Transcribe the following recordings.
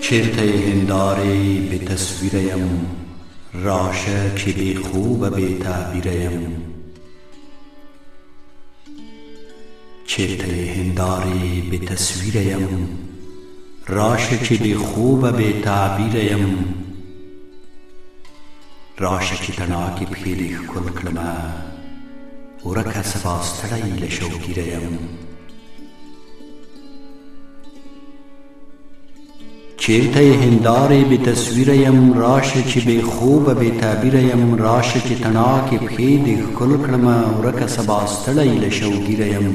چرته هنداره به تصویریم، راشه که بی خوب بی تعبیریم. چرته هنداره به تصویریم، راشه که بی خوب بی تعبیریم. راشه که تناکی پخیلی کل کلمه، ورکه سباستړی له شوګیریم. چیرته هنداره به تصویریم، راشه چې بی خوب بی تعبیریم. راشه چې تناکی پخیلی کل کلمه، ورکه سباستړی له شوګیریم.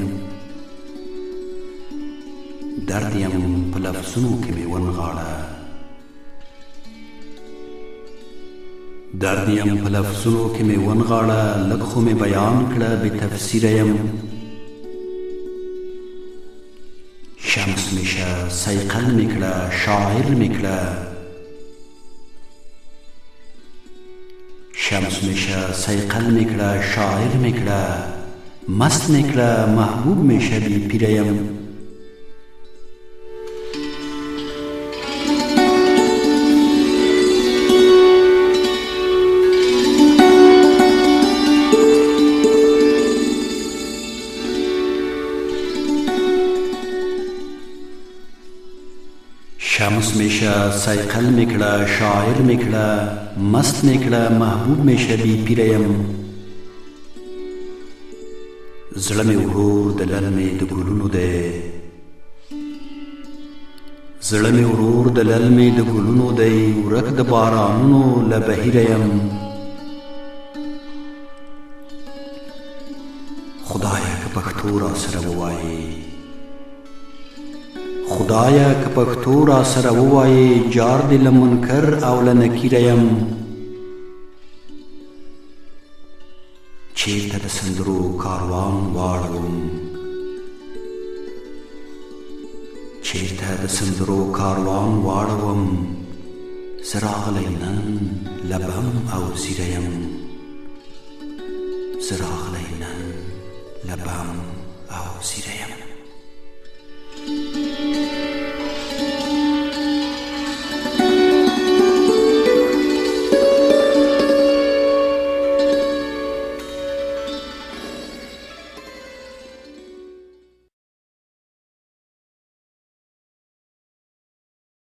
دردیم په لفظونو کې مې ونغاړه، دردیم په لفظونو کې مې ونغاړه. لږ خو مې بیان کړه بې تفسیره یم. شمس مې شه صیقل مې کړه، شاعر مې کړه. شمس مې شه صیقل مې کړه، شاعر مې کړه. مست مې کړه، محبوب مې شه بې پیره یم. شمس میشه سیقل میکړه، شاعر میکړه. مست میکړه، محبوب میشه بی پیریم. زړه می ورور د للمې د ګلونو دی، زړه می ورور د للمې د ګلونو دی. ورک د بارانونو له بهیریم. خدایه که پښتو را سره ووایې، خدایا که پښتو را سره ووایې، جار دې له منکر او له نکیره یم. چیرته د سندرو کاروان واړوم، چیرته د سندرو کاروان واړوم. زه راغلی نن له بم او زیره یم، زه راغلی نن له بم او زیره یم.